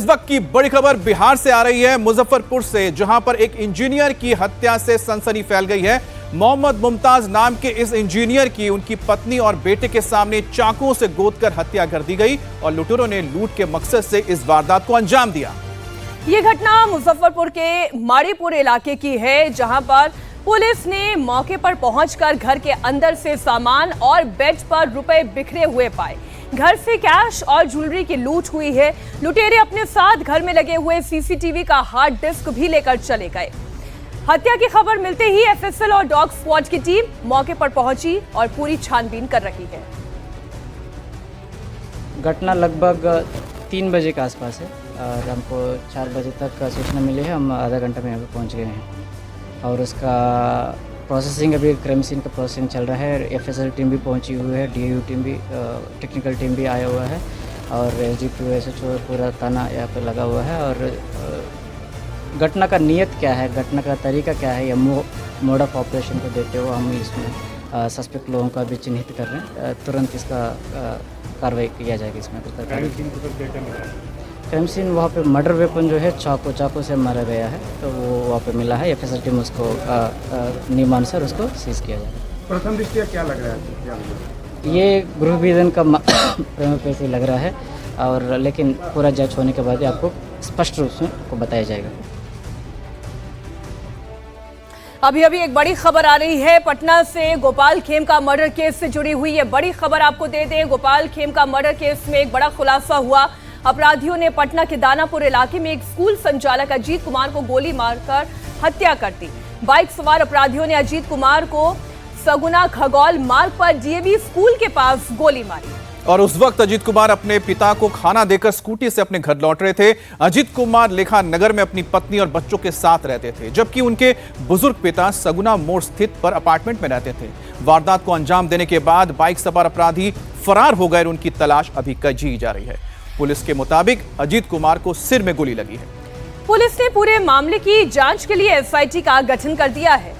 इस वक्त की बड़ी खबर बिहार से आ रही है, मुजफ्फरपुर से, जहां पर एक इंजीनियर की हत्या से सनसनी फैल गई है। मोहम्मद मुमताज नाम के इस इंजीनियर की उनकी पत्नी और बेटे के सामने चाकुओं से गोदकर हत्या कर दी गई और लुटेरों ने लूट के मकसद से इस वारदात को अंजाम दिया। ये घटना मुजफ्फरपुर के माड़ीपुर इलाके की है, जहां पर पुलिस ने मौके पर पहुंचकर घर के अंदर से सामान और बेड पर रुपए बिखरे हुए पाए। घर से कैश और ज्वेलरी की लूट हुई है। लुटेरे अपने साथ घर में लगे हुए सीसीटीवी का हार्ड डिस्क भी लेकर चले गए। हत्या की खबर मिलते ही एफएसएल और डॉग स्क्वाड की टीम मौके पर पहुंची और पूरी छानबीन कर रही है। घटना लगभग 3 बजे के आसपास है और हमको 4 बजे तक सूचना मिली है। हम आधा घंटा में यहाँ पे पहुँच गए हैं और उसका प्रोसेसिंग, अभी क्राइम सीन का प्रोसेसिंग चल रहा है। एफएसएल टीम भी पहुंची हुई है, डीआईयू टीम भी, टेक्निकल टीम भी आया हुआ है और एसडीपीओ एसएचओ पूरा थाना यहाँ पे लगा हुआ है। और घटना का नियत क्या है, घटना का तरीका क्या है, या मोड ऑफ ऑपरेशन को देखते हुए हम इसमें सस्पेक्ट लोगों का भी चिन्हित कर रहे हैं। तुरंत इसका कार्रवाई किया जाएगा। इसमें क्राइम सीन वहाँ पे मर्डर वेपन जो है चाकू से मारा गया है, तो वो वहाँ पे मिला है। एफएसएल टीम उसको नियमानुसार उसको सीज किया जाएगा। प्रथम दृष्टया क्या लग रहा है? ये गृह विधन का प्रेम पैसे लग रहा है, और लेकिन पूरा जांच होने के बाद आपको स्पष्ट रूप से आपको बताया जाएगा। अभी एक बड़ी खबर आ रही है पटना से। गोपाल खेम का मर्डर केस से जुड़ी हुई ये बड़ी खबर आपको दे दें। गोपाल खेम का मर्डर केस में एक बड़ा खुलासा हुआ। अपराधियों ने पटना के दानापुर इलाके में एक स्कूल संचालक अजीत कुमार को गोली मारकर हत्या कर दी। बाइक सवार अपराधियों ने अजीत कुमार को सगुना खगौल मार्ग पर डीएवी स्कूल के पास गोली मारी और उस वक्त अजीत कुमार अपने पिता को खाना देकर स्कूटी से अपने घर लौट रहे थे। अजीत कुमार लेखा नगर में अपनी पत्नी और बच्चों के साथ रहते थे, जबकि उनके बुजुर्ग पिता सगुना मोड़ स्थित पर अपार्टमेंट में रहते थे। वारदात को अंजाम देने के बाद बाइक सवार अपराधी फरार हो गए और उनकी तलाश अभी की जा रही है। पुलिस के मुताबिक अजीत कुमार को सिर में गोली लगी है। पुलिस ने पूरे मामले की जांच के लिए एसआईटी का गठन कर दिया है।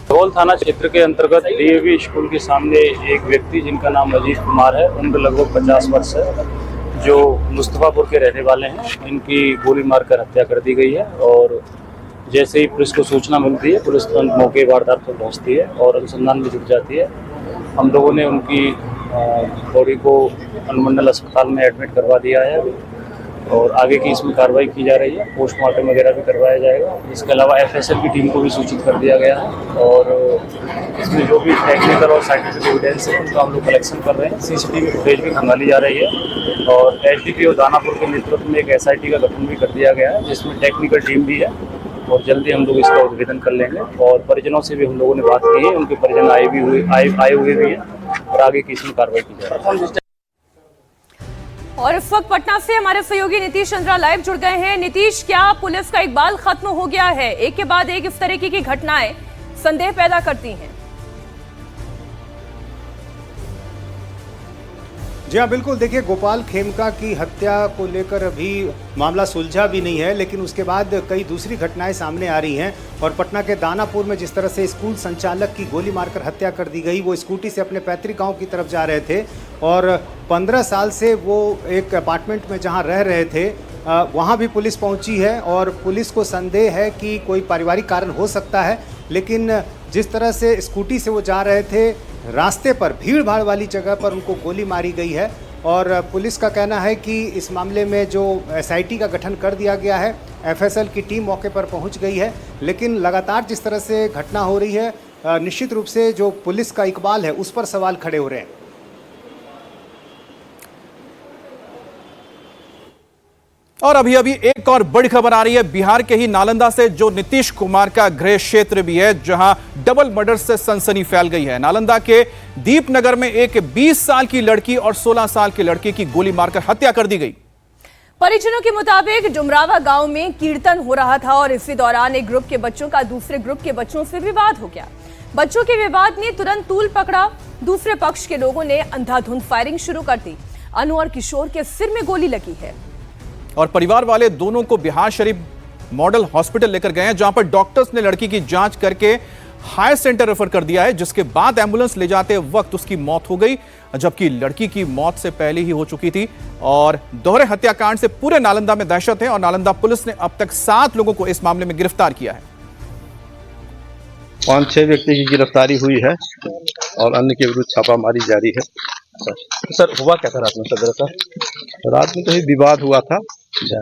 धौल थाना क्षेत्र के अंतर्गत डीएवी स्कूल के सामने एक व्यक्ति जिनका नाम अजीत कुमार है, उम्र लगभग 50 वर्ष है, जो मुस्तफापुर के रहने वाले हैं, इनकी गोली मारकर हत्या कर दी गई है। और जैसे ही पुलिस को सूचना मिलती है, पुलिस तुरंत मौके वारदात पर पहुंचती है और अनुसंधान में जुट जाती है। हम लोगों ने उनकी बॉडी को अनुमंडल अस्पताल में एडमिट करवा दिया है और आगे की इसमें कार्रवाई की जा रही है। पोस्टमार्टम वगैरह भी करवाया जाएगा। इसके अलावा एफएसएल की टीम को भी सूचित कर दिया गया है और इसमें जो भी टेक्निकल और साइंटिफिक एविडेंस है उनका हम लोग कलेक्शन कर रहे हैं। सीसीटीवी फुटेज भी खंगाली जा रही है और एसडीपीओ दानापुर के नेतृत्व में एक एसआईटी का गठन भी कर दिया गया है, जिसमें टेक्निकल टीम भी है और जल्दी हम लोग इसका उद्भेदन कर लेंगे। और परिजनों से भी हम लोगों ने बात की है, उनके परिजन आए हुए भी हैं और आगे की इसमें कार्रवाई की जाएगी। और इस वक्त पटना से हमारे सहयोगी नीतीश चंद्रा लाइव जुड़ गए हैं। नीतीश, क्या पुलिस का इकबाल खत्म हो गया है? एक के बाद एक इस तरीके की घटनाएं संदेह पैदा करती हैं। जी हाँ, बिल्कुल। देखिए, गोपाल खेमका की हत्या को लेकर अभी मामला सुलझा भी नहीं है, लेकिन उसके बाद कई दूसरी घटनाएं सामने आ रही हैं। और पटना के दानापुर में जिस तरह से स्कूल संचालक की गोली मारकर हत्या कर दी गई, वो स्कूटी से अपने पैतृक गांव की तरफ जा रहे थे और 15 साल से वो एक अपार्टमेंट में जहां रह रहे थे, वहां भी पुलिस पहुंची है और पुलिस को संदेह है कि कोई पारिवारिक कारण हो सकता है। लेकिन जिस तरह से स्कूटी से वो जा रहे थे, रास्ते पर भीड़ भाड़ वाली जगह पर उनको गोली मारी गई है। और पुलिस का कहना है कि इस मामले में जो एसआईटी का गठन कर दिया गया है, एफएसएल की टीम मौके पर पहुंच गई है। लेकिन लगातार जिस तरह से घटना हो रही है, निश्चित रूप से जो पुलिस का इकबाल है उस पर सवाल खड़े हो रहे हैं। और अभी एक और बड़ी खबर आ रही है बिहार के ही नालंदा से, जो नीतीश कुमार का गृह क्षेत्र भी है, जहां डबल मर्डर से सनसनी फैल गई है। नालंदा के दीपनगर में एक 20 साल की लड़की और 16 साल के लड़के की गोली मारकर हत्या कर दी गई। परिजनों के मुताबिक डुमरावा गांव में कीर्तन हो रहा था और इसी दौरान एक ग्रुप के बच्चों का दूसरे ग्रुप के बच्चों से विवाद हो गया। बच्चों के विवाद ने तुरंत तूल पकड़ा। दूसरे पक्ष के लोगों ने अंधाधुंध फायरिंग शुरू कर दी। अनु और किशोर के सिर में गोली लगी है और परिवार वाले दोनों को बिहार शरीफ मॉडल हॉस्पिटल लेकर गए हैं, जहां पर डॉक्टर्स ने लड़की की जांच करके हायर सेंटर रेफर कर दिया है, जिसके बाद एम्बुलेंस ले जाते वक्त उसकी मौत हो गई, जबकि लड़की की मौत से पहले ही हो चुकी थी। और दोहरे हत्याकांड से पूरे नालंदा में दहशत है और नालंदा पुलिस ने अब तक 7 लोगों को इस मामले में गिरफ्तार किया है। 5-6 व्यक्ति की गिरफ्तारी हुई है और अन्य के विरुद्ध छापामारी जारी है। सर हुआ क्या था रात में? सर रात में तो ही विवाद हुआ था,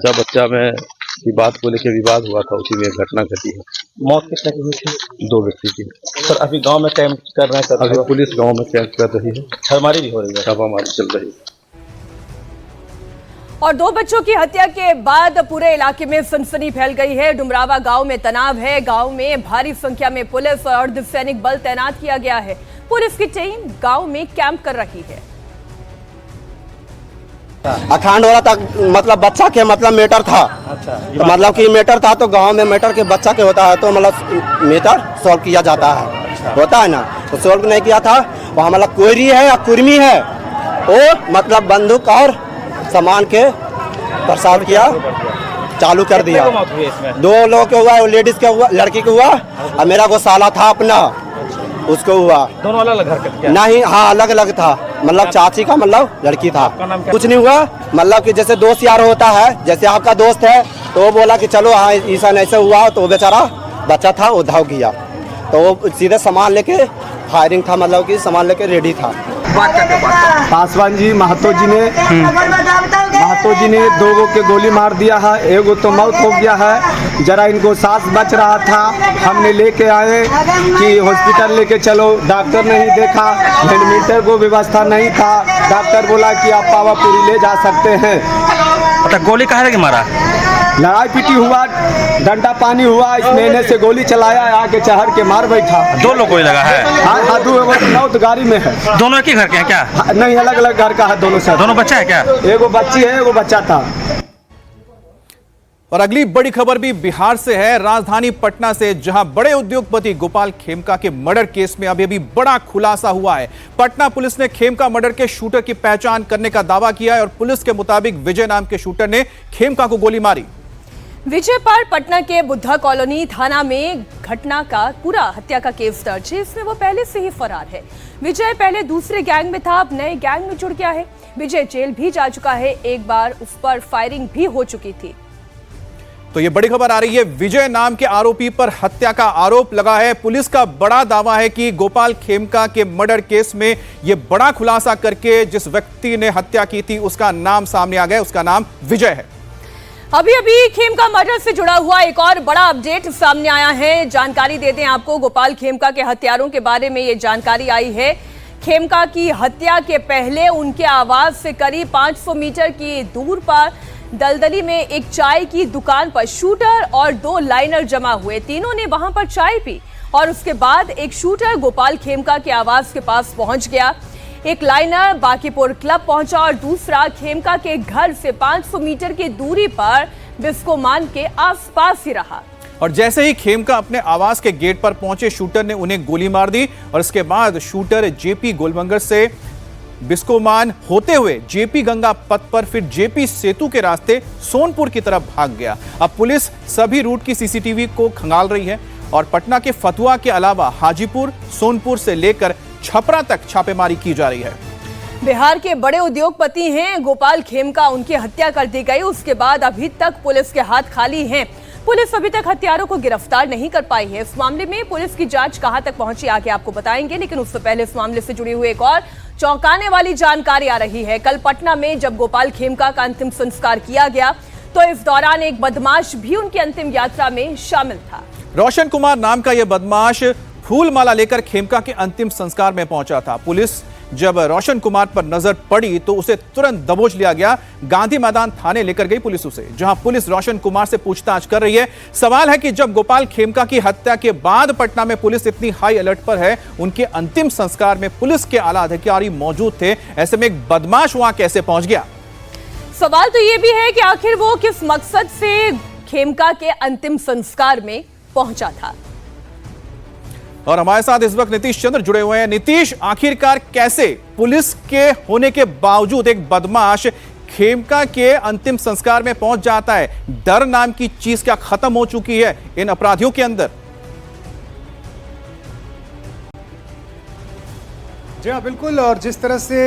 बच्चा में विवाद को लेकर विवाद हुआ था, उसी में घटना घटी है। मौत कितने की हुई थी? 2 व्यक्ति की। सर अभी गांव में कैंप कर रहे हैं सर? अभी पुलिस गांव में कैंप कर रही है, छापामारी भी हो रही है, छापामारी चल रही है। और 2 बच्चों की हत्या के बाद पूरे इलाके में सनसनी फैल गई है। डुमरावा गांव में तनाव है। गांव में भारी संख्या में पुलिस और अर्धसैनिक बल तैनात किया गया है। पुलिस की टीम गांव में कैंप कर रही है। अखंड हो रहा था, मतलब बच्चा के मतलब मैटर था। अच्छा, तो मतलब कि मैटर था तो गांव में मैटर के बच्चा के होता है तो मतलब मैटर सॉल्व किया जाता है। अच्छा। होता है ना, तो सॉल्व नहीं किया था। वहाँ मतलब कोयरी है या कुर्मी है, वो मतलब बंदूक और सामान के प्रसाद किया, चालू कर दिया। 2 लोगों के हुआ, लेडीज के हुआ, लड़की को हुआ और मेरा को साला था अपना, उसको हुआ। दोनों अलग अलग घर के क्या? नहीं, हाँ अलग अलग था, मतलब चाची का मतलब लड़की था। कुछ नहीं हुआ, मतलब कि जैसे दोस्त यार होता है, जैसे आपका दोस्त है तो वो बोला कि चलो हाँ ऐसा ऐसे हुआ, तो वो बेचारा बच्चा था वो धाव गया, तो वो सीधे सामान लेके फायरिंग था, मतलब कि सामान लेके रेडी था। पासवान जी महतो जी ने 2 लोगों के गोली मार दिया है, एगो तो मौत हो गया है। जरा इनको सांस बच रहा था, हमने लेके आए कि हॉस्पिटल लेके चलो, डॉक्टर नहीं देखा, वेंटिलेटर को व्यवस्था नहीं था, डॉक्टर बोला कि आप पावापुरी ले जा सकते हैं। अच्छा, गोली कहाँ लगी मारा? लड़ाई पीटी हुआ, डंडा पानी हुआ, इस महीने से गोली चलाया, आके चढ़ के मार बैठा। 2 लोग गोली लगा है? हाँ 2 मौत गाड़ी में है। दोनों एक ही घर के हैं क्या? नहीं, अलग अलग घर का है दोनों से। दोनों बच्चा है क्या? एगो बच्ची है, एगो बच्चा था। और अगली बड़ी खबर भी बिहार से है, राजधानी पटना से, जहां बड़े उद्योगपति गोपाल खेमका के मर्डर केस में अभी बड़ा खुलासा हुआ है। पटना पुलिस ने खेमका मर्डर के शूटर की पहचान करने का दावा किया है और पुलिस के मुताबिक विजय नाम के शूटर ने खेमका को गोली मारी। विजय पर पटना के बुद्धा कॉलोनी थाना में घटना का पूरा हत्या का केस दर्ज है। इसमें वो पहले से ही फरार है। विजय पहले दूसरे गैंग में था, अब नए गैंग में जुड़ गया है। विजय जेल भी जा चुका है, एक बार उस पर फायरिंग भी हो चुकी थी। तो ये बड़ी खबर आ रही है, विजय नाम के आरोपी पर हत्या का आरोप लगा है। पुलिस का बड़ा दावा है कि गोपाल खेमका के मर्डर केस में ये बड़ा खुलासा करके जिस व्यक्ति ने हत्या की थी उसका नाम सामने आ गया, उसका नाम विजय है। अभी खेमका मर्डर से जुड़ा हुआ एक और बड़ा अपडेट सामने आया है। जानकारी देते हैं आपको, गोपाल खेमका के हत्यारों के बारे में ये जानकारी आई है। खेमका की हत्या के पहले उनके आवास से करीब 500 मीटर की दूर पर दलदली में एक चाय की दुकान पर शूटर और 2 लाइनर जमा हुए। तीनों ने वहां पर चाय पी और उसके बाद एक शूटर गोपाल खेमका के आवास के पास पहुंच गया। एक लाइनर बांकीपुर क्लब पहुंचा और दूसरा खेमका के घर से 500 मीटर की दूरी पर बिस्कोमान के आसपास ही रहा। और जैसे ही खेमका अपने आवास के गेट पर पहुंचे, शूटर ने उन्हें गोली मार दी और इसके बाद शूटर जेपी गोलमंगर से बिस्कोमान होते हुए जेपी गंगा पथ पर फिर जेपी सेतु के रास्ते सोनपुर की तरफ भाग गया। अब पुलिस सभी रूट की सीसीटीवी को खंगाल रही है और पटना के फतुहा के अलावा हाजीपुर, सोनपुर से लेकर छपरा तक छापेमारी की जा रही है। बिहार के बड़े उद्योगपति हैं गोपाल खेमका, उनकी हत्या कर दी गई। उसके बाद अभी तक पुलिस के हाथ खाली हैं। पुलिस अभी तक हत्यारों को गिरफ्तार नहीं कर पाई है। इस मामले में पुलिस की जांच कहां तक पहुंची आगे आपको बताएंगे, लेकिन उससे पहले इस मामले से जुड़ी हुई एक और चौंकाने वाली जानकारी आ रही है। कल पटना में जब गोपाल खेमका का अंतिम संस्कार किया गया तो इस दौरान एक बदमाश भी उनकी अंतिम यात्रा में शामिल था। रोशन कुमार नाम का यह बदमाश फूलमाला लेकर खेमका के अंतिम संस्कार में पहुंचा था। पुलिस जब रोशन कुमार पर नजर पड़ी तो उसे तुरंत दबोच लिया गया। गांधी मैदान थाने लेकर गई पुलिस उसे, जहां पुलिस रोशन कुमार से पूछताछ कर रही है। सवाल है कि जब गोपाल खेमका की हत्या के बाद पटना में पुलिस इतनी हाई अलर्ट पर है, उनके अंतिम संस्कार में पुलिस के आला अधिकारी मौजूद थे, ऐसे में एक बदमाश वहां कैसे पहुंच गया? सवाल तो यह भी है कि आखिर वो किस मकसद से खेमका के अंतिम संस्कार में पहुंचा था। और हमारे साथ इस वक्त नीतीश चंद्र जुड़े हुए हैं। नीतीश, आखिरकार कैसे पुलिस के होने के बावजूद एक बदमाश खेमका के अंतिम संस्कार में पहुंच जाता है? डर नाम की चीज क्या खत्म हो चुकी है इन अपराधियों के अंदर? जी हाँ, बिल्कुल। और जिस तरह से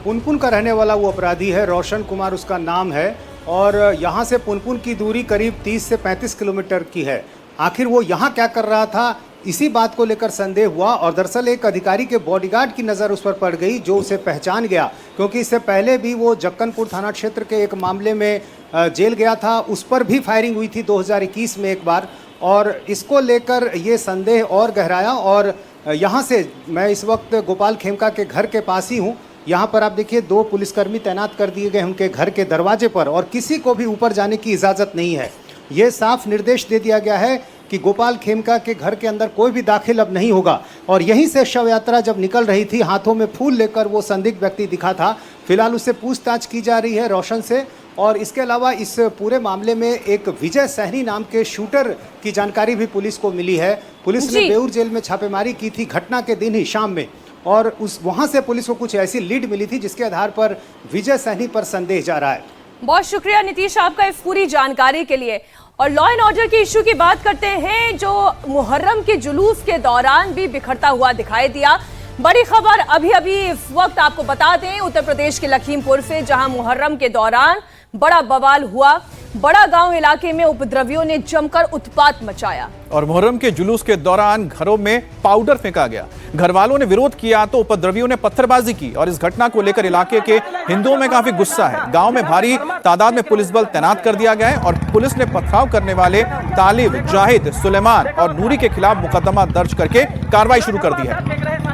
पुनपुन का रहने वाला वो अपराधी है, रोशन कुमार उसका नाम है, और यहाँ से पुनपुन की दूरी करीब 30 से 35 किलोमीटर की है। आखिर वो यहाँ क्या कर रहा था, इसी बात को लेकर संदेह हुआ, और दरअसल एक अधिकारी के बॉडीगार्ड की नज़र उस पर पड़ गई, जो उसे पहचान गया, क्योंकि इससे पहले भी वो जक्कनपुर थाना क्षेत्र के एक मामले में जेल गया था। उस पर भी फायरिंग हुई थी 2021 में एक बार, और इसको लेकर ये संदेह और गहराया। और यहाँ से मैं इस वक्त गोपाल खेमका के घर के पास ही हूँ। यहाँ पर आप देखिए 2 पुलिसकर्मी तैनात कर दिए गए उनके घर के दरवाजे पर, और किसी को भी ऊपर जाने की इजाज़त नहीं है। ये साफ निर्देश दे दिया गया है कि गोपाल खेमका के घर के अंदर कोई भी दाखिल अब नहीं होगा। और यहीं से शव यात्रा जब निकल रही थी, हाथों में फूल लेकर वो संदिग्ध व्यक्ति दिखा था। फिलहाल उससे पूछताछ की जा रही है, रोशन से। और इसके अलावा इस पूरे मामले में एक विजय सहनी नाम के शूटर की जानकारी भी पुलिस को मिली है। पुलिस ने बेऊर जेल में छापेमारी की थी घटना के दिन ही शाम में, और वहां से पुलिस को कुछ ऐसी लीड मिली थी जिसके आधार पर विजय सहनी पर संदेह जा रहा है। बहुत शुक्रिया नीतीश आपका इस पूरी जानकारी के लिए। और लॉ एंड ऑर्डर की इश्यू की बात करते हैं, जो मुहर्रम के जुलूस के दौरान भी बिखरता हुआ दिखाई दिया। बड़ी खबर अभी इस वक्त आपको बता दें, उत्तर प्रदेश के लखीमपुर से, जहां मुहर्रम के दौरान बड़ा बवाल हुआ। बड़ा गांव इलाके में उपद्रवियों ने जमकर उत्पात मचाया, और मुहर्रम के जुलूस के दौरान घरों में पाउडर फेंका गया। घर वालों ने विरोध किया तो उपद्रवियों ने पत्थरबाजी की, और इस घटना को लेकर इलाके के हिंदुओं में काफी गुस्सा है। गांव में भारी तादाद में पुलिस बल तैनात कर दिया गया है, और पुलिस ने पथराव करने वाले तालिब, जाहिद, सुलेमान और नूरी के खिलाफ मुकदमा दर्ज करके कार्रवाई शुरू कर दी है।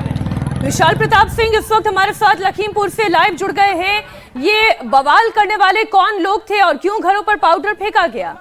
विशाल प्रताप सिंह इस वक्त हमारे साथ लखीमपुर से लाइव जुड़ गए हैं। ये बवाल करने वाले कौन लोग थे और क्यों घरों पर पाउडर फेंका गया?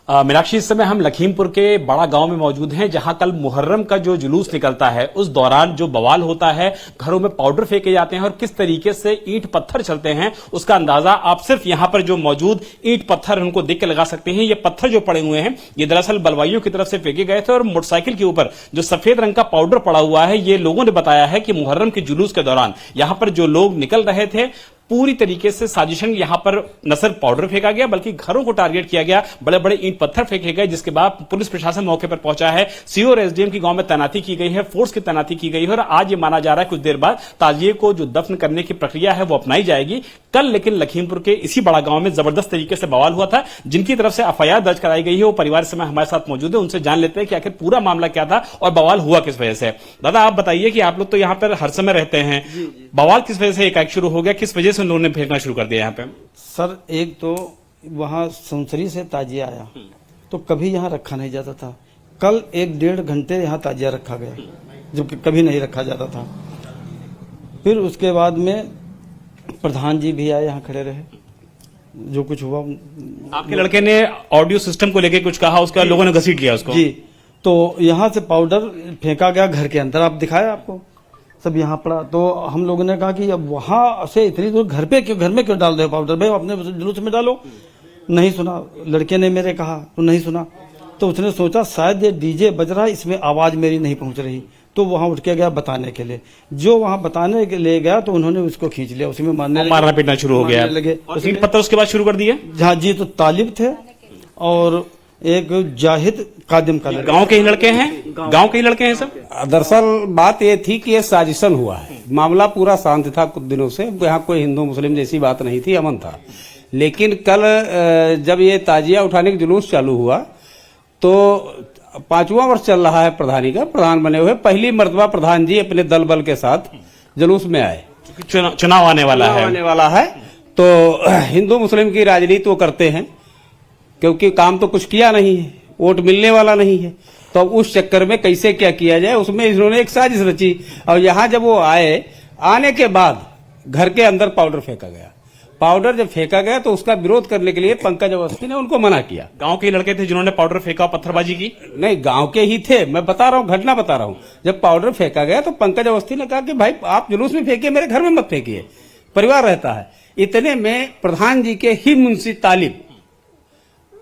मीनाक्षी, इस समय हम लखीमपुर के बड़ा गांव में मौजूद हैं, जहां कल मुहर्रम का जो जुलूस निकलता है उस दौरान जो बवाल होता है, घरों में पाउडर फेंके जाते हैं और किस तरीके से ईंट पत्थर चलते हैं, उसका अंदाजा आप सिर्फ यहां पर जो मौजूद ईंट पत्थर उनको देख के लगा सकते हैं। ये पत्थर जो पड़े हुए हैं, ये दरअसल बलवाइयों की तरफ से फेंके गए थे, और मोटरसाइकिल के ऊपर जो सफेद रंग का पाउडर पड़ा हुआ है, ये लोगों ने बताया है कि मुहर्रम के जुलूस के दौरान यहां पर जो लोग निकल रहे थे, पूरी तरीके से साजिशन यहां पर न सिर्फ पाउडर फेंका गया बल्कि घरों को टारगेट किया गया, बड़े बड़े ईंट पत्थर फेंके गए, जिसके बाद पुलिस प्रशासन मौके पर पहुंचा है। सीओ और एसडीएम की गांव में तैनाती की गई है, फोर्स की तैनाती की गई है, और आज ये माना जा रहा है कुछ देर बाद ताजिए को जो दफन करने की प्रक्रिया है वो अपनाई जाएगी। कल लेकिन लखीमपुर के इसी बड़ा गांव में जबरदस्त तरीके से बवाल हुआ था। जिनकी तरफ से एफआईआर दर्ज कराई गई है वो परिवार से हमारे साथ मौजूद है, उनसे जान लेते हैं कि आखिर पूरा मामला क्या था और बवाल हुआ किस वजह से। दादा, आप बताइए कि आप लोग तो यहाँ पर हर समय रहते हैं, बवाल किस वजह से एकाएक शुरू हो गया, किस वजह से उन लोगों ने फेंकना शुरू कर दिया यहाँ पे? सर, एक तो वहाँ संसरी से ताजिया आया तो कभी यहाँ रखा नहीं जाता था। कल 1-1.5 घंटे यहाँ ताजिया रखा गया, जबकि कभी नहीं रखा जाता था। फिर उसके बाद में प्रधान जी भी आए, यहाँ खड़े रहे, जो कुछ हुआ। आपके लड़के ने ऑडियो सिस्टम को लेकर कुछ कहा, उसका लोगों ने घसीट लिया उसको। जी, तो यहाँ से पाउडर फेंका गया घर के अंदर, आप दिखाया आपको सब यहाँ पड़ा। तो हम लोगों ने कहा कि अब वहां से इतनी दूर घर में क्यों डाल दो पाउडर, भाई अपने जुलूस में डालो। नहीं सुना, लड़के ने मेरे कहा तो नहीं सुना, तो उसने सोचा शायद ये डीजे बज रहा है, इसमें आवाज मेरी नहीं पहुंच रही, तो वहां उठ के गया बताने के लिए। जो वहां बताने के लिए गया तो उन्होंने उसको खींच लिया, उसी में मारना पीटना शुरू हो गया लगे। पत्थर उसके बाद शुरू कर दिए। हाँ जी, तो तालिब थे और एक जाहिद कादिम का गांव के ही लड़के हैं, गांव के ही लड़के हैं सब। दरअसल बात ये थी कि ये साजिशन हुआ है, मामला पूरा शांत था कुछ दिनों से, यहाँ कोई हिंदू मुस्लिम जैसी बात नहीं थी, अमन था। लेकिन कल जब ये ताजिया उठाने का जुलूस चालू हुआ तो 5वां वर्ष चल रहा है प्रधानी का, प्रधान बने हुए पहली मर्तबा प्रधान जी अपने दल बल के साथ जुलूस में आए। चुनाव आने वाला है तो हिंदू मुस्लिम की राजनीति वो करते हैं, क्योंकि काम तो कुछ किया नहीं है, वोट मिलने वाला नहीं है, तो अब उस चक्कर में कैसे क्या किया जाए, उसमें इन्होंने एक साजिश रची। और यहाँ जब वो आने के बाद घर के अंदर पाउडर फेंका गया। पाउडर जब फेंका गया तो उसका विरोध करने के लिए पंकज अवस्थी ने उनको मना किया। गांव के लड़के थे जिन्होंने पाउडर फेंका, पत्थरबाजी की? नहीं, गांव के ही थे, मैं बता रहा हूँ, घटना बता रहा हूँ। जब पाउडर फेंका गया तो पंकज अवस्थी ने कहा कि भाई आप जुलूस में फेंकिए, मेरे घर में मत फेंकिए, परिवार रहता है। इतने में प्रधान जी के ही मुंशी तालिब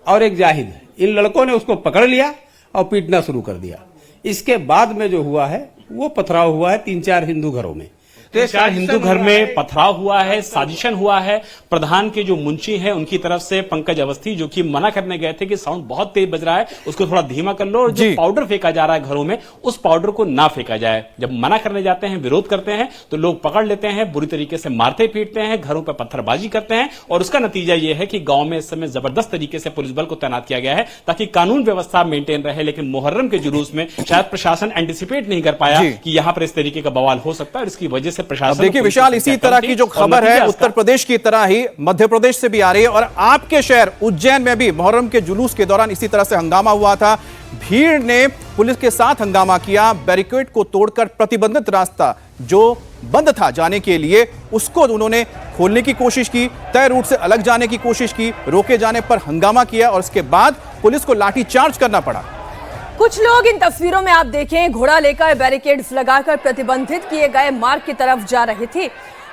और एक जाहिद, इन लड़कों ने उसको पकड़ लिया और पीटना शुरू कर दिया। इसके बाद में जो हुआ है वो पथराव हुआ है 3-4 हिंदू घरों में। चार हिंदू घर में पथराव हुआ है, साजिशन हुआ है। प्रधान के जो मुंशी हैं उनकी तरफ से पंकज अवस्थी जो कि मना करने गए थे कि साउंड बहुत तेज बज रहा है, उसको थोड़ा धीमा कर लो, और जो पाउडर फेंका जा रहा है घरों में उस पाउडर को ना फेंका जाए। जब मना करने जाते हैं, विरोध करते हैं तो लोग पकड़ लेते हैं, बुरी तरीके से मारते पीटते हैं, घरों पर पत्थरबाजी करते हैं, और उसका नतीजा यह है कि गांव में इस समय जबरदस्त तरीके से पुलिस बल को तैनात किया गया है ताकि कानून व्यवस्था मेंटेन रहे। लेकिन मुहर्रम के जुलूस में शायद प्रशासन एंटिसिपेट नहीं कर पाया कि यहां पर इस तरीके का बवाल हो सकता है, और इसकी वजह से प्रशासन। देखिए विशाल, इसी तरह की जो खबर है उत्तर प्रदेश की तरह ही मध्य प्रदेश से भी आ रही है, और आपके शहर उज्जैन में भी मुहर्रम के जुलूस के दौरान इसी तरह से हंगामा हुआ था। भीड़ ने पुलिस के साथ हंगामा किया, बैरिकेड को तोड़कर प्रतिबंधित रास्ता जो बंद था जाने के लिए उसको उन्होंने खोलने की कोशिश की, तय रूट से अलग जाने की कोशिश की, रोके जाने पर हंगामा किया और उसके बाद पुलिस को लाठीचार्ज करना पड़ा। कुछ लोग इन तस्वीरों में आप देखें घोड़ा लेकर बैरिकेड्स लगाकर प्रतिबंधित किए गए मार्ग की तरफ जा रहे थे।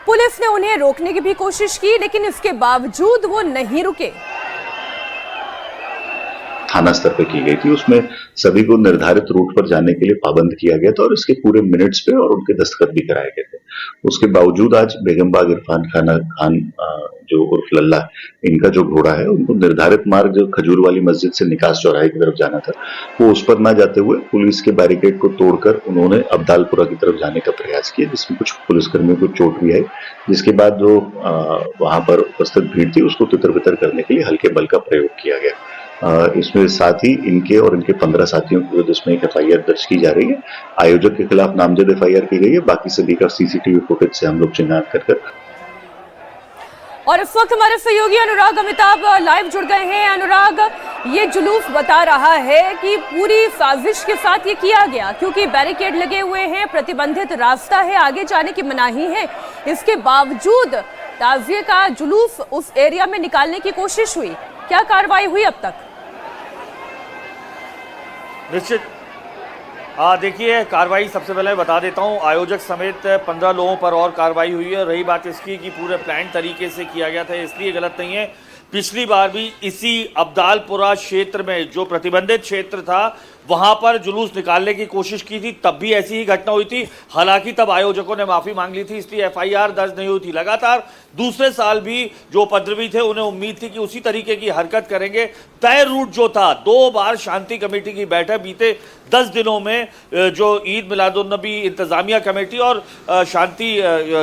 पुलिस ने उन्हें रोकने की भी कोशिश की, लेकिन इसके बावजूद वो नहीं रुके। थाना स्तर पर की गई थी, उसमें सभी को निर्धारित रूट पर जाने के लिए पाबंद किया गया था और इसके पूरे मिनट्स पे और उनके दस्तखत भी कराए गए थे। उसके बावजूद आज बेगमबाग इरफान खान जो उर्फ लल्ला, इनका जो घोड़ा है, उनको निर्धारित मार्ग जो खजूर वाली मस्जिद से निकास चौराहे की तरफ जाना था, वो उस पर ना जाते हुए पुलिस के बैरिकेड को तोड़कर उन्होंने अब्दालपुरा की तरफ जाने का प्रयास किया, जिसमें कुछ पुलिसकर्मियों को चोट भी आई, जिसके बाद जो वहां पर उपस्थित भीड़ थी उसको तितर बितर करने के लिए हल्के बल का प्रयोग किया गया। इसमें साथ ही इनके और इनके 15 साथियों के विरुद्ध इसमें एक FIR दर्ज की जा रही है। आयोजक के खिलाफ नामजद FIR की गई है, बाकी सभी का CCTV फुटेज से हम लोग चिन्हित कर। और इस वक्त हमारे सहयोगी अनुराग अमिताभ लाइव जुड़ गए हैं। अनुराग, ये जुलूस बता रहा है कि पूरी साजिश के साथ ये किया गया, क्योंकि बैरिकेड लगे हुए हैं, प्रतिबंधित रास्ता है, आगे जाने की मनाही है, इसके बावजूद ताजिए का जुलूस उस एरिया में निकालने की कोशिश हुई। क्या कार्रवाई हुई अब तक? निश्चित देखिए, कार्रवाई सबसे पहले बता देता हूं, आयोजक समेत 15 लोगों पर और कार्रवाई हुई है। रही बात इसकी कि पूरे प्लान तरीके से किया गया था, इसलिए गलत नहीं है। पिछली बार भी इसी अब्दालपुरा क्षेत्र में जो प्रतिबंधित क्षेत्र था वहां पर जुलूस निकालने की कोशिश की थी, तब भी ऐसी ही घटना हुई थी। हालांकि तब आयोजकों ने माफी मांग ली थी, इसलिए FIR दर्ज नहीं हुई थी। लगातार दूसरे साल भी जो उपद्रवी थे उन्हें उम्मीद थी कि उसी तरीके की हरकत करेंगे। तय रूट जो था, 2 बार शांति कमेटी की बैठक बीते 10 दिनों में, जो ईद मिलादुन्नबी इंतजामिया कमेटी और शांति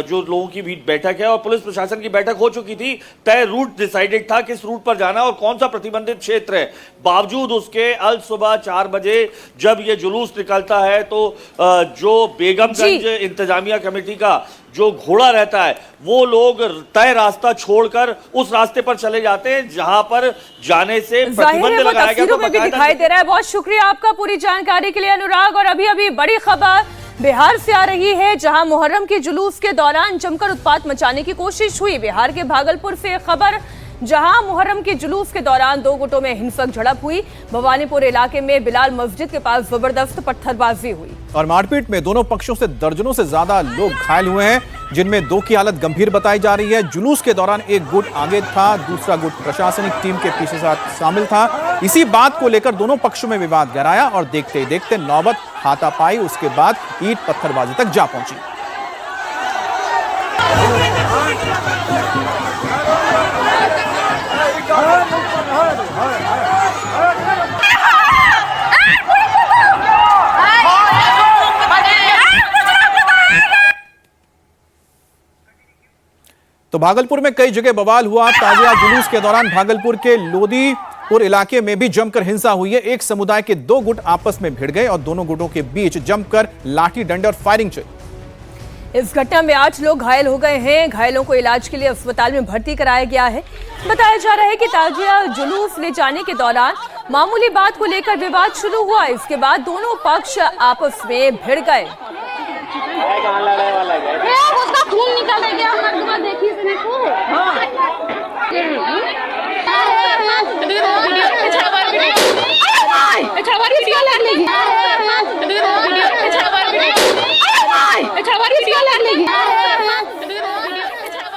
जो लोगों की भी बैठक है और पुलिस प्रशासन की बैठक हो चुकी थी। तय रूट डिसाइडेड था किस रूट पर जाना और कौन सा प्रतिबंधित क्षेत्र है। बावजूद उसके अल सुबह 4 बजे जब ये जुलूस निकलता है तो जो बेगमगंज इंतजामिया कमेटी का जो घोड़ा रहता है वो लोग तय रास्ता छोड़कर उस रास्ते पर चले जाते हैं जहां पर जाने से प्रतिबंध लगाया गया। तो दिखाई दे रहा है। बहुत शुक्रिया आपका पूरी जानकारी के लिए अनुराग। और अभी बड़ी खबर बिहार से आ रही है, जहां मुहर्रम के जुलूस के दौरान जमकर उत्पात मचाने की कोशिश हुई। बिहार के भागलपुर से खबर, जहां मुहर्रम के जुलूस के दौरान 2 गुटों में हिंसक झड़प हुई। भवानीपुर इलाके में बिलाल मस्जिद के पास जबरदस्त पत्थरबाजी हुई और मारपीट में दोनों पक्षों से दर्जनों से ज्यादा लोग घायल हुए हैं, जिनमें 2 की हालत गंभीर बताई जा रही है। जुलूस के दौरान एक गुट आगे था, दूसरा गुट प्रशासनिक टीम के पीछे साथ शामिल था। इसी बात को लेकर दोनों पक्षों में विवाद गहराया और देखते ही देखते नौबत हाथापाई, उसके बाद ईंट पत्थरबाजी तक जा पहुंची। तो भागलपुर में कई जगह बवाल हुआ। ताजिया जुलूस के दौरान भागलपुर के लोदीपुर इलाके में भी जमकर हिंसा हुई है। एक समुदाय के 2 गुट आपस में भिड़ गए और दोनों गुटों के बीच जमकर लाठी डंडे और फायरिंग चली। इस घटना में 8 लोग घायल हो गए हैं। घायलों को इलाज के लिए अस्पताल में भर्ती कराया गया है। बताया जा रहा है कि ताजिया जुलूस ले जाने के दौरान मामूली बात को लेकर विवाद शुरू हुआ। इसके बाद दोनों पक्ष आपस में भिड़ गए। उसका खून निकल गया, देखिए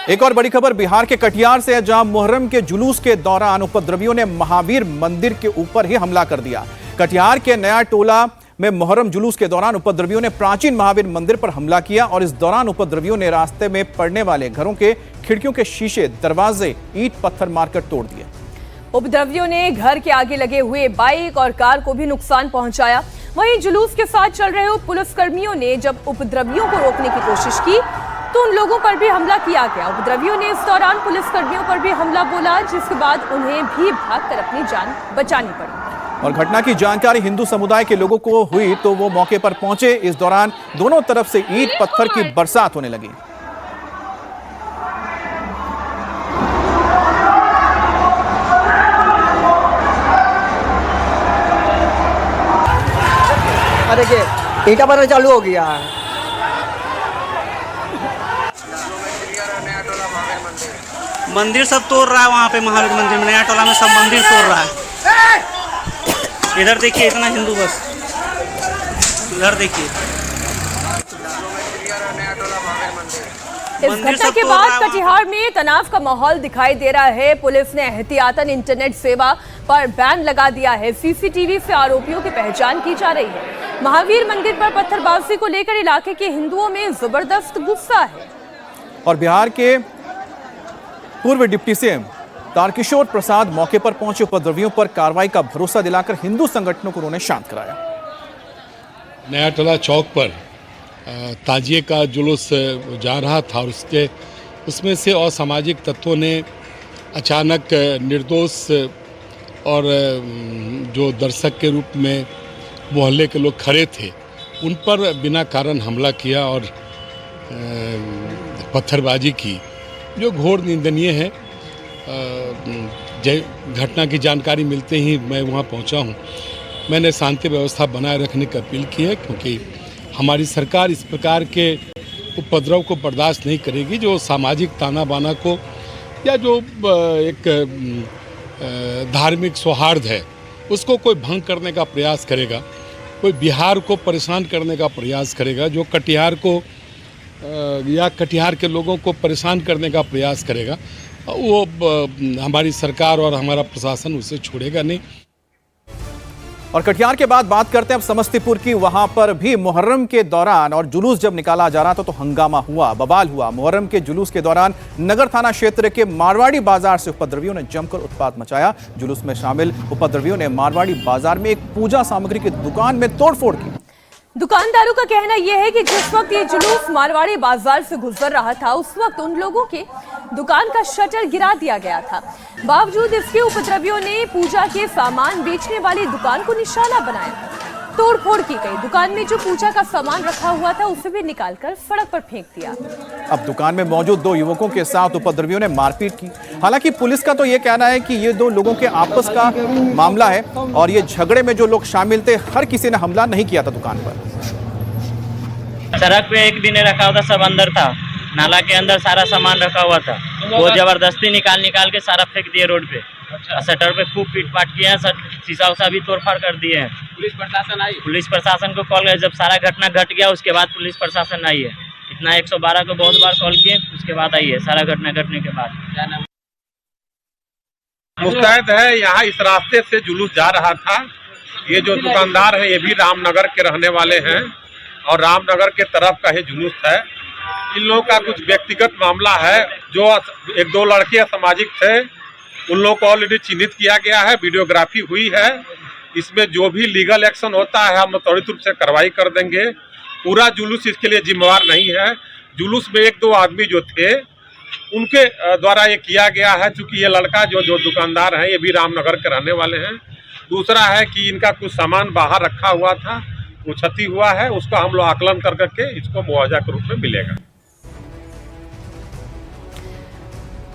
एक और बड़ी खबर बिहार के कटिहार से है, जहां मुहर्रम के जुलूस के दौरान उपद्रवियों ने महावीर मंदिर के ऊपर ही हमला कर दिया। कटिहार के नया टोला में मुहर्रम जुलूस के दौरान उपद्रवियों ने प्राचीन महावीर मंदिर पर हमला किया और इस दौरान उपद्रवियों ने रास्ते में पड़ने वाले घरों के खिड़कियों के शीशे, दरवाजे, ईंट पत्थर मारकर तोड़ दिए। उपद्रवियों ने घर के आगे लगे हुए बाइक और कार को भी नुकसान पहुंचाया। वहीं जुलूस के साथ चल रहे पुलिसकर्मियों ने जब उपद्रवियों को रोकने की कोशिश की तो उन लोगों पर भी हमला किया गया। उपद्रवियों ने इस दौरान पुलिसकर्मियों पर भी हमला बोला, जिसके बाद उन्हें भी भागकर अपनी जान बचानी पड़ी। और घटना की जानकारी हिंदू समुदाय के लोगों को हुई तो वो मौके पर पहुंचे। इस दौरान दोनों तरफ से ईंट पत्थर की बरसात होने लगी। देखिए ईटा पत्थर चालू हो गया है। मंदिर सब तोड़ रहा है, वहाँ पे महावीर मंदिर में नया टोला में सब मंदिर तोड़ रहा है। इधर देखिए इतना हिंदू बस, इधर देखिए। इस घटना के बाद कटिहार में तनाव का माहौल दिखाई दे रहा है। पुलिस ने एहतियातन इंटरनेट सेवा पर बैन लगा दिया है। सीसीटीवी से आरोपियों की पहचान की जा रही है। महावीर मंदिर पर पत्थरबाजी को लेकर इलाके के हिंदुओं में जबरदस्त गुस्सा है। और बिहार के पूर्व डिप्टी सीएम तारकिशोर प्रसाद मौके पर पहुंचे। उपद्रवियों पर कार्रवाई का भरोसा दिलाकर हिंदू संगठनों को उन्होंने शांत कराया। नया टोला चौक पर ताजिए का जुलूस जा रहा था और उसमें से असामाजिक तत्वों ने अचानक निर्दोष और जो दर्शक के रूप में मोहल्ले के लोग खड़े थे उन पर बिना कारण हमला किया और पत्थरबाजी की, जो घोर निंदनीय है। घटना की जानकारी मिलते ही मैं वहां पहुंचा हूं। मैंने शांति व्यवस्था बनाए रखने की अपील की है, क्योंकि हमारी सरकार इस प्रकार के उपद्रव को बर्दाश्त नहीं करेगी। जो सामाजिक ताना बाना को या जो एक धार्मिक सौहार्द है उसको कोई भंग करने का प्रयास करेगा, कोई बिहार को परेशान करने का प्रयास करेगा, जो कटिहार को या कटिहार के लोगों को परेशान करने का प्रयास करेगा, वो हमारी सरकार और हमारा प्रशासन उसे छोड़ेगा नहीं। और कटिहार के बाद बात करते हैं अब समस्तीपुर की। वहां पर भी मुहर्रम के दौरान और जुलूस जब निकाला जा रहा था तो हंगामा हुआ, बवाल हुआ। मुहर्रम के जुलूस के दौरान नगर थाना क्षेत्र के मारवाड़ी बाजार से उपद्रवियों ने जमकर उत्पात मचाया। जुलूस में शामिल उपद्रवियों ने मारवाड़ी बाजार में एक पूजा सामग्री की दुकान में तोड़फोड़ की। दुकानदारों का कहना यह है कि जिस वक्त ये जुलूस मारवाड़ी बाजार से गुजर रहा था उस वक्त उन लोगों के दुकान का शटर गिरा दिया गया था। बावजूद इसके उपद्रवियों ने पूजा के सामान बेचने वाली दुकान को निशाना बनाया। तोड़फोड़ की गई। दुकान में जो पूजा का सामान रखा हुआ था उसे भी निकालकर सड़क पर फेंक दिया। अब दुकान में मौजूद दो युवकों के साथ उपद्रवियों ने मारपीट की। हालांकि पुलिस का तो यह कहना है कि ये दो लोगों के आपस का मामला है और ये झगड़े में जो लोग शामिल थे हर किसी ने हमला नहीं किया था दुकान पर। सड़क पे एक दिन रखा हुआ था, सब अंदर था, नाला के अंदर सारा सामान रखा हुआ था। वो जबरदस्ती निकाल के सारा फेंक दिए रोड पे। शटर पे खूब पीट पाट किए हैं, शीशा उसा भी तोड़फाड़ कर दिए हैं। पुलिस प्रशासन आई, पुलिस प्रशासन को कॉल किया। जब सारा घटना घट गया उसके बाद पुलिस प्रशासन आई है। इतना 112 को बहुत बार कॉल किए, उसके बाद आई है सारा घटना घटने के बाद। मुस्तैद है, यहाँ इस रास्ते से जुलूस जा रहा था। ये जो दुकानदार है ये भी रामनगर के रहने वाले हैं और रामनगर के तरफ का ही जुलूस है। इन लोगों का कुछ व्यक्तिगत मामला है। जो एक दो लड़के असामाजिक थे उन लोगों को ऑलरेडी चिन्हित किया गया है, वीडियोग्राफी हुई है। इसमें जो भी लीगल एक्शन होता है हम त्वरित रूप से कार्रवाई कर देंगे। पूरा जुलूस इसके लिए जिम्मेवार नहीं है। जुलूस में एक दो आदमी जो थे उनके द्वारा ये किया गया है। चूँकि ये लड़का जो दुकानदार है ये भी रामनगर के रहने वाले हैं। दूसरा है कि इनका कुछ सामान बाहर रखा हुआ था, वो क्षति हुआ है, उसको हम लोग आकलन कर करके इसको मुआवजा के रूप में मिलेगा।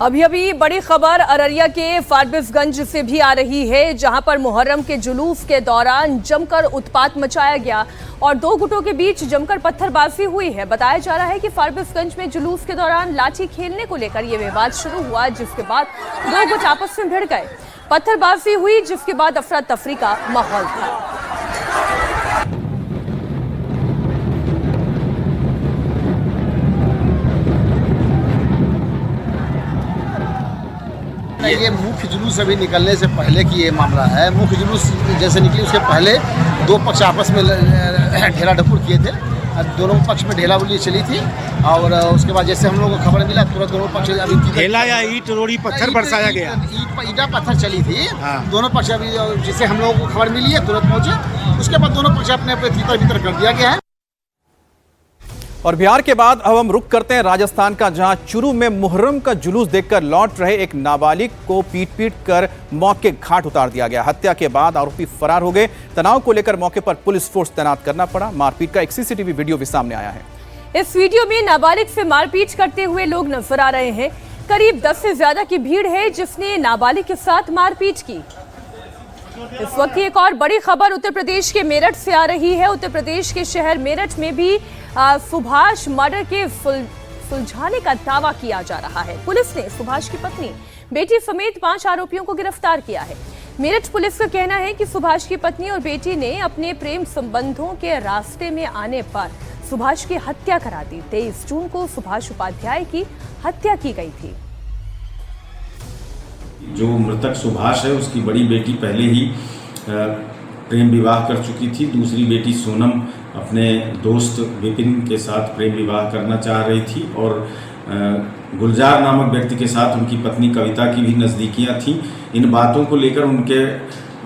अभी बड़ी खबर अररिया के फारबिसगंज से भी आ रही है, जहां पर मुहर्रम के जुलूस के दौरान जमकर उत्पात मचाया गया और दो गुटों के बीच जमकर पत्थरबाजी हुई है। बताया जा रहा है कि फारबिसगंज में जुलूस के दौरान लाठी खेलने को लेकर यह विवाद शुरू हुआ, जिसके बाद दो गुट आपस में भिड़ गए। पत्थरबाजी हुई, जिसके बाद अफरा तफरी का माहौल था। ये मुख्य जुलूस अभी निकलने से पहले की ये मामला है। मुख्य जुलूस जैसे निकली उसके पहले दो पक्ष आपस में ढेला ढपुर किए थे, दोनों पक्ष में ढेला बुली चली थी और उसके बाद जैसे हम लोगों को खबर मिला तुरंत दोनों पक्ष अभी ढेला या ईंट रोड़ी पत्थर बरसाया गया, ईंटा पत्थर चली थी। दोनों पक्ष अभी जिसे हम लोगों को खबर मिली है तुरंत पहुंचे, उसके बाद दोनों पक्ष अपने अपने तीतर भीतर कर दिया गया है। और बिहार के बाद अब हम रुक करते हैं राजस्थान का, जहां चुरू में मुहर्रम का जुलूस देखकर लौट रहे एक नाबालिग को पीट कर मौत के घाट उतार दिया गया। हत्या के बाद आरोपी फरार हो गए। तनाव को लेकर मौके पर पुलिस फोर्स तैनात करना पड़ा। मारपीट का एक सीसीटीवी वीडियो भी सामने आया है। इस वीडियो में नाबालिग से मारपीट करते हुए लोग नजर आ रहे हैं। करीब 10 से ज्यादा की भीड़ है जिसने नाबालिग के साथ मारपीट की। इस वक्त एक और बड़ी खबर उत्तर प्रदेश के मेरठ से आ रही है। उत्तर प्रदेश के शहर मेरठ में भी सुभाष मर्डर के सुलझाने का दावा किया जा रहा है। पुलिस ने सुभाष की पत्नी, बेटी समेत 5 आरोपियों को गिरफ्तार किया है। मेरठ पुलिस का कहना है कि सुभाष की पत्नी और बेटी ने अपने प्रेम संबंधों के रास्ते में आने पर सुभाष की हत्या करा दी। 23 जून को सुभाष उपाध्याय की हत्या की गई थी। जो मृतक सुभाष है उसकी बड़ी बेटी पहले ही प्रेम विवाह कर चुकी थी। दूसरी बेटी सोनम अपने दोस्त विपिन के साथ प्रेम विवाह करना चाह रही थी और गुलजार नामक व्यक्ति के साथ उनकी पत्नी कविता की भी नज़दीकियां थीं। इन बातों को लेकर उनके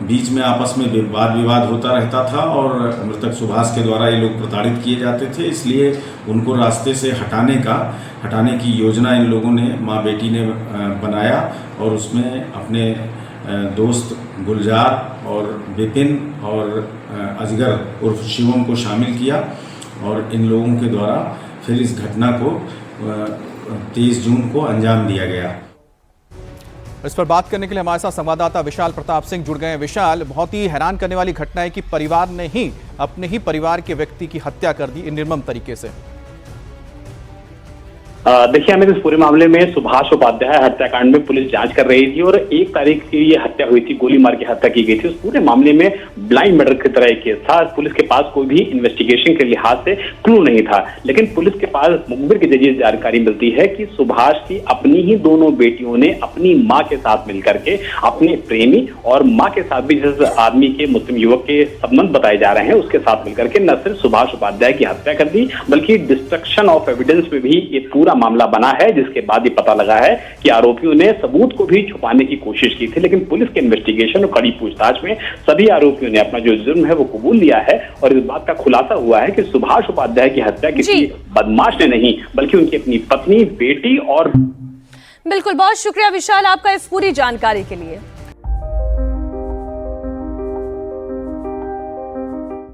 बीच में आपस में वाद विवाद होता रहता था और मृतक सुभाष के द्वारा ये लोग प्रताड़ित किए जाते थे। इसलिए उनको रास्ते से हटाने की योजना इन लोगों ने, माँ बेटी ने बनाया और उसमें अपने दोस्त गुलजार और विपिन और अजगर उर्फ शिवम को शामिल किया और इन लोगों के द्वारा फिर इस घटना को 23 जून को अंजाम दिया गया। इस पर बात करने के लिए हमारे साथ संवाददाता विशाल प्रताप सिंह जुड़ गए हैं। विशाल, बहुत ही हैरान करने वाली घटना है कि परिवार ने ही अपने ही परिवार के व्यक्ति की हत्या कर दी निर्मम तरीके से। देखिए अमित, इस पूरे मामले में सुभाष उपाध्याय हत्याकांड में पुलिस जांच कर रही थी और 1 तारीख की ये हत्या हुई थी, गोली मार के हत्या की गई थी। उस पूरे मामले में ब्लाइंड मर्डर की तरह एक केस था। पुलिस के पास कोई भी इन्वेस्टिगेशन के लिहाज से क्लू नहीं था, लेकिन पुलिस के पास मुखबिर के जरिए जानकारी मिलती है कि सुभाष की अपनी ही दोनों बेटियों ने अपनी माँ के साथ मिलकर के अपने प्रेमी और माँ के साथ भी जिस आदमी के मुस्लिम युवक के संबंध बताए जा रहे हैं उसके साथ मिलकर के न सिर्फ सुभाष उपाध्याय की हत्या कर दी बल्कि डिस्ट्रक्शन ऑफ एविडेंस में भी ये पूरा मामला बना है, जिसके बाद ये पता लगा है कि आरोपियों ने सबूत को भी छुपाने की कोशिश की थी। लेकिन पुलिस के इन्वेस्टिगेशन और कड़ी पूछताछ में सभी आरोपियों ने अपना जो जुर्म है वो कबूल लिया है और इस बात का खुलासा हुआ है कि सुभाष उपाध्याय की हत्या किसी बदमाश ने नहीं बल्कि उनकी अपनी पत्नी, बेटी और। बिल्कुल, बहुत शुक्रिया विशाल आपका इस पूरी जानकारी के लिए।